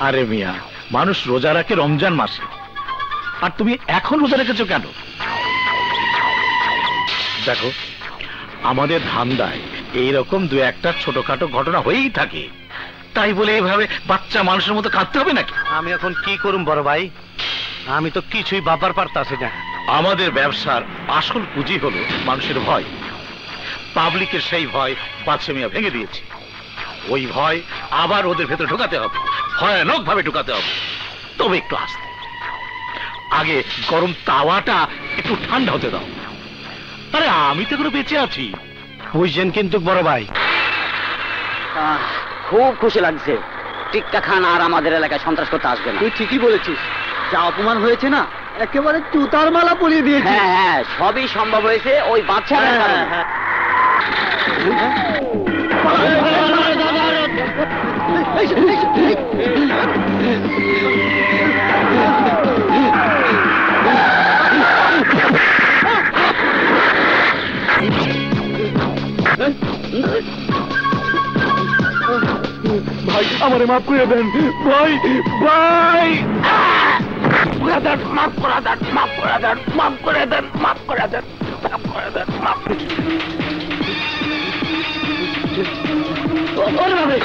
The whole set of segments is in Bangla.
আরে মিয়া, মানুষ রোজা রাখে রমজান মাসে, আর তুমি এখন রোজা রেখেছো কেন? দেখো, আমাদের ধান্দায় এইরকম দু একটা ছোটখাটো ঘটনা হয়েই থাকে, তাই বলে এইভাবে বাচ্চা মানুষের মতো কাঁদতে হবে নাকি? আমি এখন কি করুম বড় ভাই, আমি তো কিছুই ভাববার পারতাছি না। আমাদের ব্যবসার আসল পুঁজি হলো মানুষের ভয়। পাবলিকের সেই ভয় বাদশা মিয়া ভেঙে দিয়েছে। ওই ভয় আবার ওদের ভেতরে ঢোকাতে হবে, ভয়ানক ভাবে ঢোকাতে হবে, তবে একটু আস্তে। আগে গরম তাওয়াটা একটু ঠান্ডা হতে দাও। আরে আমি তো এখনো বেঁচে আছি, বুঝছেন কিন্তু বড় ভাই। খুব খুশি লাগছে, টিক্কা খান আর আমাদের এলাকায় সন্ত্রাস করতে আসবে না। তুই ঠিকই বলেছিস, যা অপমান হয়েছে না, একেবারে জুতার মালা পরিয়ে দিয়েছে। হ্যাঁ হ্যাঁ, সবই সম্ভব হয়েছে ওই বাচ্চা। ভাই আমারে মাফ করে দেন ভাই, ভাই মাফ করে দেন, মাফ করে দেন, মাফ করে দেন, মাফ করে দেন, মাফ করে দেন, মাফ করে দেন।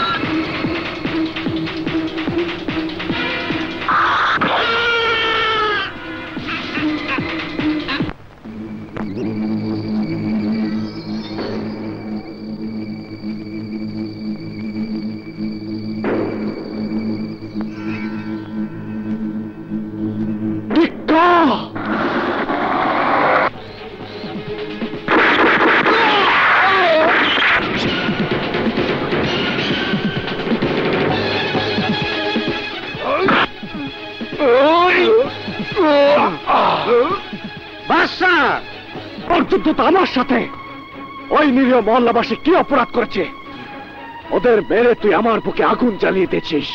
আমার সাথে ওই নিরীহ মহল্লাবাসী কি অপরাধ করেছে? ওদের মেরে তুই আমার বুকে আগুন জ্বালিয়ে দিয়েছিস।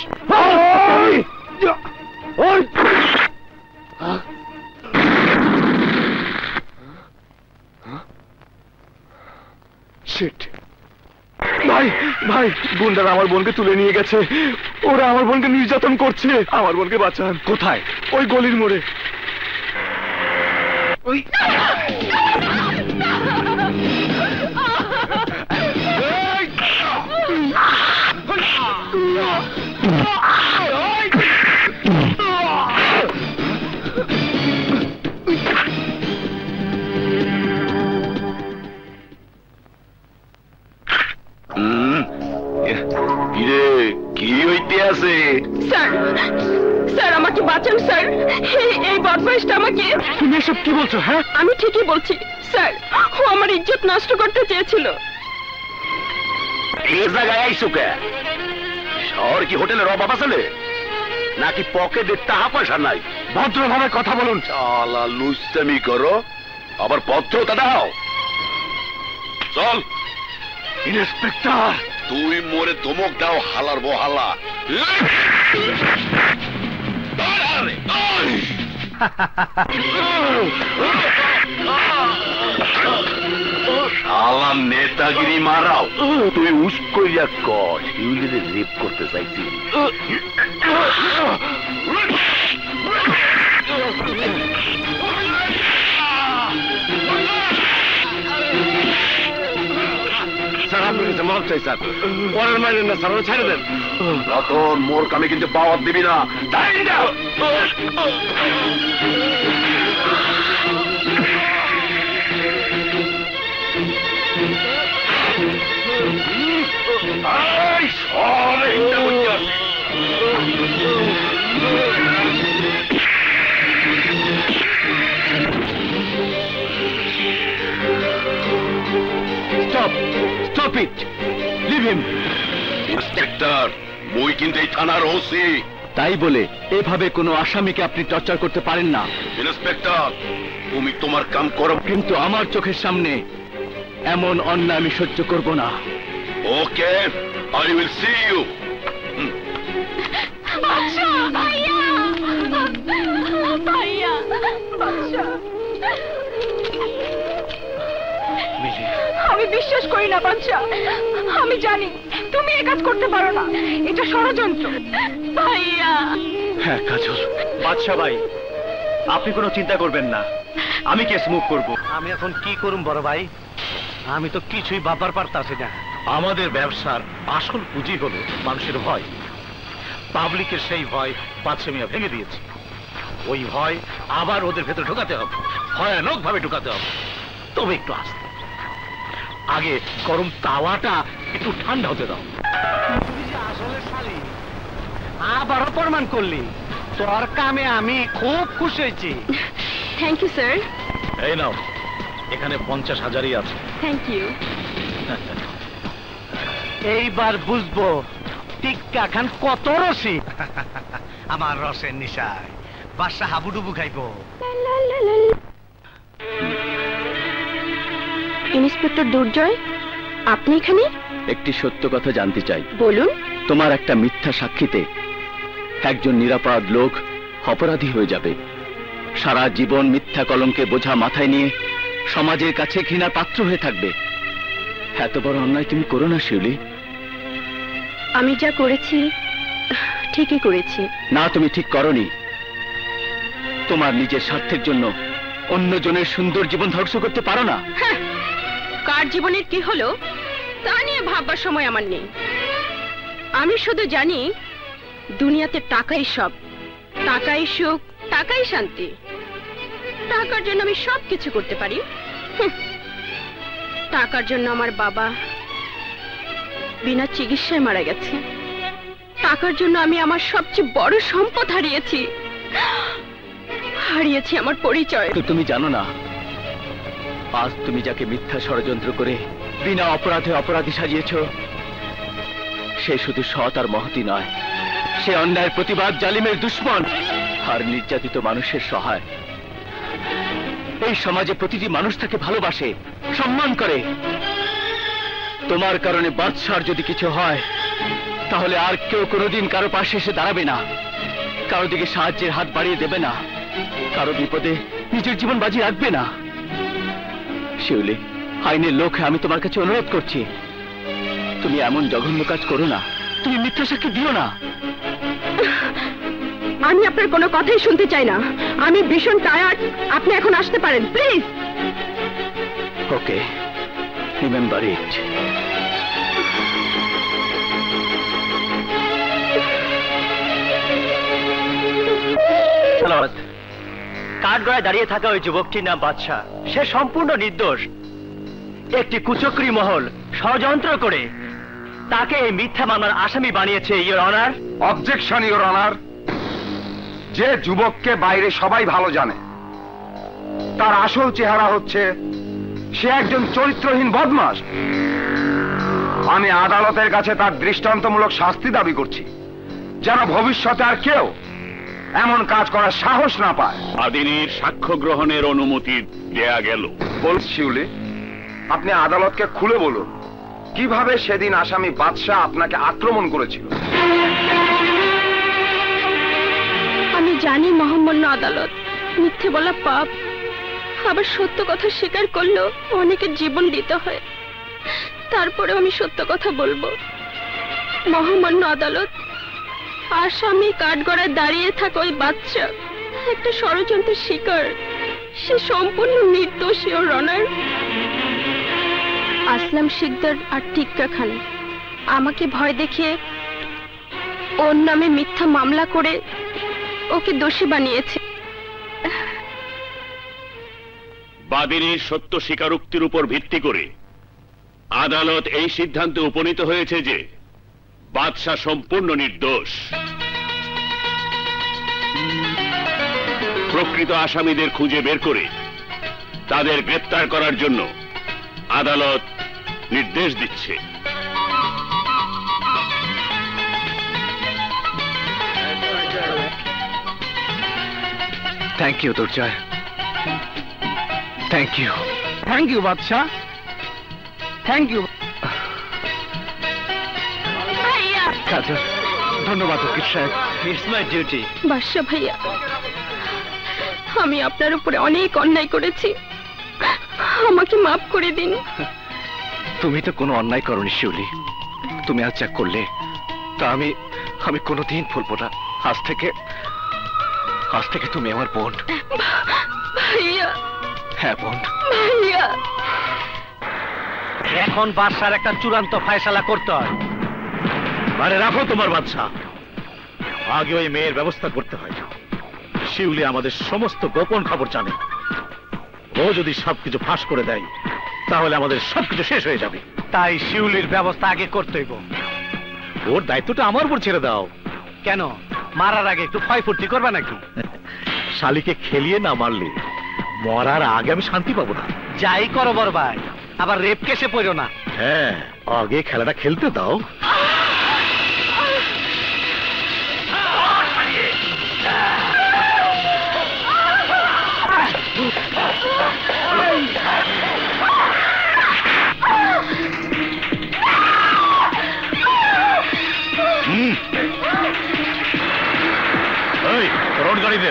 ভাই ভাই, গুন্ডারা আমার বোনকে তুলে নিয়ে গেছে, ওরা আমার বোনকে নির্যাতন করছে, আমার বোনকে বাঁচান। কোথায়? ওই গলির মোড়ে। ওই কি হইতে আছে? স্যার, স্যার আমাকে বাঁচান স্যার, এই বদমাইশটা আমাকে। তুমি এসব কি বলছো? হ্যাঁ আমি ঠিকই বলছি স্যার, ও আমার ইজ্জত নষ্ট করতে চেয়েছিল। এই জায়গায় আইসো কে? শহর কি হোটেলের অভাব আছে নাকি পকেটে টাকা পয়সা নাই? ভদ্রভাবে কথা বলুন। শালা লুস্তামি করো, আবার পত্রটা দাও। চল। ইন্সপেক্টর, তুই মোরে ধমক দাও হালার বহালা। শালা নেতাগিরি মারাও, তুই উস্কইয়া কর শিউলিরে রেপ করতে চাইছি। স্যার আপনার কাছে মাফ চাই স্যার, পরের মাইলেন না স্যার, ছেড়ে দেন। রতন, মোর কামে কিন্তু বাওয়াত দিবি না। Stop it! Leave him! Inspector, মুই কিন্তু এই থানার ওসি। তাই বলে এভাবে কোনো আসামিকে আপনি টর্চার করতে পারেন না। ইন্সপেক্টর, তুমি তোমার কাম করো, কিন্তু আমার চোখের সামনে এমন অন্যায় আমি সহ্য করব না। ওকে, আই উইল সি ইউ। বাচ্চা, ভাইয়া, ভাইয়া, বাচ্চা। আমি বিশ্বাস করি না বাচ্চা, আমি জানি তুমি এ কাজ করতে পারো না, এটা ষড়যন্ত্র। ভাইয়া। হ্যাঁ কাজল। বাদশা ভাই, আপনি কোনো চিন্তা করবেন না, আমি কেস মুভ করব। আমি এখন কি করুম বড় ভাই? আমি তো কিছুই ভাববার পারতাছি না। আমাদের ব্যবসার আসল পুঁজি হলো মানুষের ভয়। পাবলিকের সেই ভয় বাদশা মিয়া ভেঙে দিয়েছে। ওই ভয় আবার ওদের ভেতরে ঢোকাতে হবে, ভয়ানক ভাবে ঢোকাতে হবে। তবে একটু আস্তে, আগে গরম তাওয়াটা একটু ঠান্ডা হতে দাও। তুই যে আসলে শালী, আবারও প্রমাণ করলি। তোর কামে আমি খুব খুশি হয়েছি। Thank you sir. এই নাও, এখানে 50,000ই আছে। Thank you. এইবার বুঝবো টিক্কা খান কত রসিক। আমার রসের নিশায় বাদশা হাবুডুবু খাইবো। ইন্সপেক্টর দুর্জয়, আপনি এখানে? একটি সত্য কথা জানতে চাই। বলুন। তোমার একটা মিথ্যা সাক্ষীতে একজন নিরাপরাধ লোক অপরাধী হয়ে যাবে। সারা জীবন মিথ্যা কলঙ্কে বোঝা মাথায় নিয়ে সমাজের কাছে ঘৃণার পাত্র হয়ে থাকবে। এত বড় অন্যায় তুমি করো না শিউলি। আমি যা করেছি ঠিকই করেছি। না, তুমি ঠিক করনি। তোমার নিজের স্বার্থের জন্য অন্যজনের সুন্দর জীবন ধ্বংস করতে পারো না। হ্যাঁ, কার জীবনের কি হলো তা নিয়ে ভাববার সময় আমার নেই। আমি শুধু জানি দুনিয়াতে টাকাই সব, টাকাই সুখ, টাকাই শান্তি। টাকার জন্য আমি সব কিছু করতে পারি। টাকার জন্য আমার বাবা বিনা চিকিৎসায় মারা গেছে। টাকার জন্য আমি আমার সবচেয়ে বড় সম্পদ হারিয়েছি, হারিয়েছি আমার পরিচয়। তো তুমি জানো না, আজ তুমি যাকে মিথ্যা ষড়যন্ত্র করে বিনা অপরাধে অপরাধী সাজিয়েছ, সে শুধু সৎ আর মহতি নয়, সে অন্যায়ের প্রতিবাদ, জালিমের দুশ্মন আর নির্যাতিত মানুষের সহায়। এই সমাজে প্রতিটি মানুষ তাকে ভালোবাসে, সম্মান করে। তোমার কারণে বাদশার যদি কিছু হয়, তাহলে আর কেউ কোনোদিন কারো পাশে এসে দাঁড়াবে না, কারো দিকে সাহায্যের হাত বাড়িয়ে দেবে না, কারো বিপদে নিজের জীবন বাজি রাখবে না। শিউলি, আইনের লোকে আমি তোমার কাছে অনুরোধ করছি, তুমি এমন জঘন্য কাজ করো না, তুমি মিথ্যা সাক্ষী দিও না। আমি আপনার কোনো কথাই শুনতে চাই না। আমি ভীষণ টায়ার্ড, আপনি এখন আসতে পারেন প্লিজ। Okay, remember it. কাঠগড়ায় দাঁড়িয়ে থাকা ওই যুবকটির নাম বাদশা। সে সম্পূর্ণ নির্দোষ। একটি কুচক্রী মহল ষড়যন্ত্র করে তাকে এই মিথ্যা মামলার আসামি বানিয়েছে, your honour. Objection, your honour. যে যুবককে বাইরে সবাই ভালো জানে, তার আসল চেহারা হচ্ছে সে একজন চরিত্রহীন বদমাশ। আমি আদালতের কাছে তার দৃষ্টান্তমূলক শাস্তি দাবি করছি, যেন ভবিষ্যতে আর কেউ এমন কাজ করার সাহস না পায়। আদিনীর সাক্ষ্য গ্রহণের অনুমতি দেয়া গেল। বলছি শিউলি, আপনি আদালতকে খুলে বলুন কিভাবে সেদিন আসামি বাদশাহ আপনাকে আক্রমণ করেছিল। আমি জানি মহামান্য আদালত, মিথ্যে বলা পাপ, আবার সত্য কথা স্বীকার করলেও অনেকের জীবন দিতে হয়। তারপরে আমি সত্য কথা বলবো। মহামান্য আদালত, আসামি কাঠগড়ায় দাঁড়িয়ে থাকা ওই বাচ্চা একটা ষড়যন্ত্রের শিকার। সে সম্পূর্ণ নির্দোষ, ইওর অনার। আসলাম শিকদার আর টিক্কা খান আমাকে ভয় দেখিয়ে ওর নামে মিথ্যা মামলা করে ওকে দোষী বানিয়েছে। বাদীর সত্য স্বীকারোক্তির উপর ভিত্তি করে আদালত এই সিদ্ধান্তে উপনীত হয়েছে যে বাদশাহ সম্পূর্ণ নির্দোষ। প্রকৃত আসামিদের খুঁজে বের করে তাদের গ্রেপ্তার করার জন্য আদালত নির্দেশ দিচ্ছে। Thank you Durjoy, thank you. Thank you Badsha, thank you. Kajal, ধন্যবাদ উকিল সাহেব। It's my duty. বাদশা ভাইয়া, আমি আপনার উপরে অনেক অন্যায় করেছি, আমাকে মাফ করে দিন। তুমি তো কোনো অন্যায় করনি শিউলি। তুমি আজ যা করলে তা আমি আমি কোনোদিন ভুলবো না। আজ থেকে তুমি আমার বোন। ভাইয়া, হ্যাঁ বোন। ভাইয়া, এখন বাদশার একটা চূড়ান্ত ফয়সালা করতে হয়। আরে রাখো তোমার বাদশা, আগে ওই মেয়ের ব্যবস্থা করতে হয়। শিউলি আমাদের সমস্ত গোপন খবর জানে। ও যদি সবকিছু ফাঁস করে দেয় তাহলে আমাদের সবকিছু শেষ হয়ে যাবে। তাই শিউলির ব্যবস্থা আগে করতে হইব। ওর দায়িত্বটা আমার উপর ছেড়ে দাও। কেন, মারার আগে একটু ক্ষয়ফুর্তি করবা নাকি? শালিকে খেলিয়ে না মারলে মরার আগে আমি শান্তি পাবো না। যাই করো বড় ভাই, আবার রেপ কেসে পড়ো না। হ্যাঁ, আগে খেলাটা খেলতে দাও। রোড গাড়িতে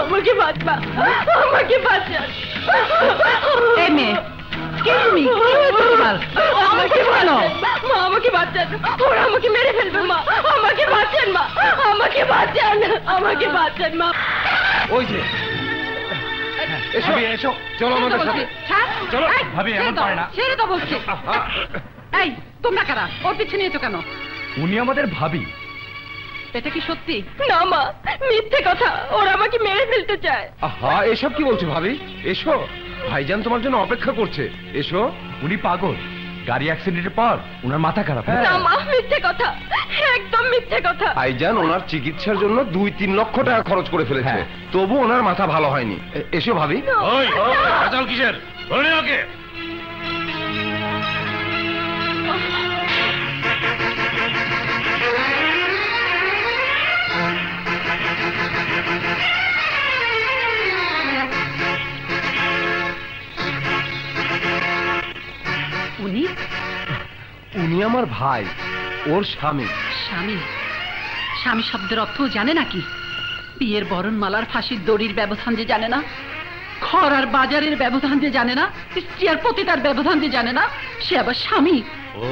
আমাকে বাঁচবা, আমাকে বাঁচা। আমাকে বলো, মা আমাকে বাঁচান, ওরা আমাকে মেরে ফেলবে। মা আমাকে বাঁচান, মা আমাকে বাঁচান, আমাকে বাঁচান মা। ওই যে এসো এসো, চলো আমাদের সাথে। চলো ভাবি, এমন পারে না। ছেড়ে তো বলছি। এই তোমরা কারা? ওর পিছনে নিয়েছো কেন? উনি আমাদের ভাবি। এটা কি সত্যি? না মা, মিথ্যে কথা। ওরা আমাকে মেরে ফেলতে চায়। আহা, এসব কি বলছো ভাবি? এসো, ভাইজান তোমার জন্য অপেক্ষা করছে। এসো। উনি পাগল, গাড়ি অ্যাক্সিডেন্টের পর উনার মাথা খারাপ। না মা, মিথ্যে কথা, একদম মিথ্যে কথা। ভাইজান ওনার চিকিৎসার জন্য 2-3 লক্ষ টাকা খরচ করে ফেলেছে, তবু ওনার মাথা ভালো হয়নি। এসো ভাবি। ওই কাজাল কিসের? ধরে নে ওকে। উনি আমার ভাই, ওর স্বামী। স্বামী? স্বামী শব্দের অর্থ জানে নাকি? বিয়ের বরণমালার ফাঁসির দড়ির ব্যবধান যে জানে না, ঘর আর বাজারের ব্যবধান যে জানে না, স্ত্রী আর পতিতার ব্যবধান যে জানে না, সে আবার স্বামী? ও,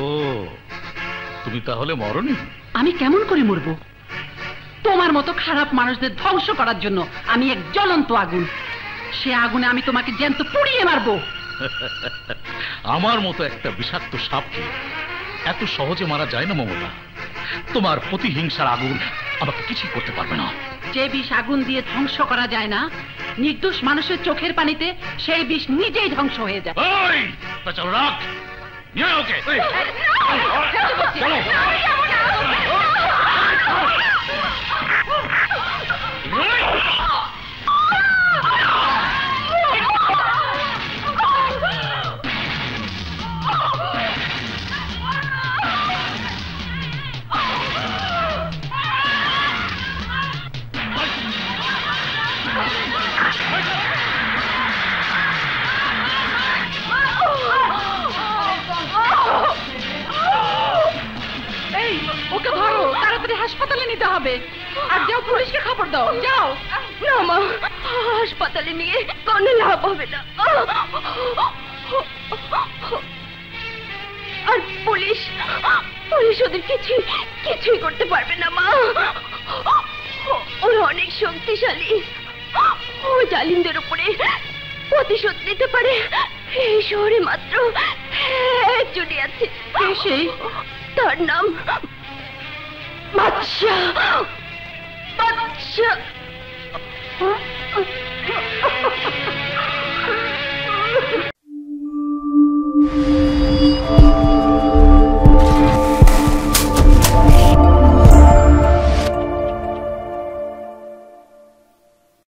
তুমি তাহলে মরনি? আমি কেমন করে মরব? তোমার মতো খারাপ মানুষদের ধ্বংস করার জন্য আমি এক জ্বলন্ত আগুন। সে আগুনে আমি তোমাকে জ্যান্ত পুড়িয়ে মারবো। আমার মতো একটা বিষাক্ত সাপকে এত সহজে মারা যায় না মমতা। তোমার প্রতিহিংসার আগুন আমাকে কিছু করতে পারবে না। যে বিষ আগুন দিয়ে ধ্বংস করা যায় না, নির্দোষ মানুষের চোখের পানিতে সেই বিষ নিজেই ধ্বংস হয়ে যায়। ওই চলো, রাখ নিয়ে ওকে। এই, ওকে ধরো, তাড়াতাড়ি হাসপাতালে নিতে হবে। আর যাও, পুলিশকে খবর দাও, যাও। না মা, হাসপাতালে নিয়ে কোনো লাভ হবে না। আর পুলিশ ওদের কিছুই করতে পারবে না মা। ওরা অনেক শক্তিশালী। ও জালিমদের উপরে প্রতিশোধ নিতে পারে। এই শহরে মাত্র একজনই আছে। সে? তার নাম বাদশা। বাদশা।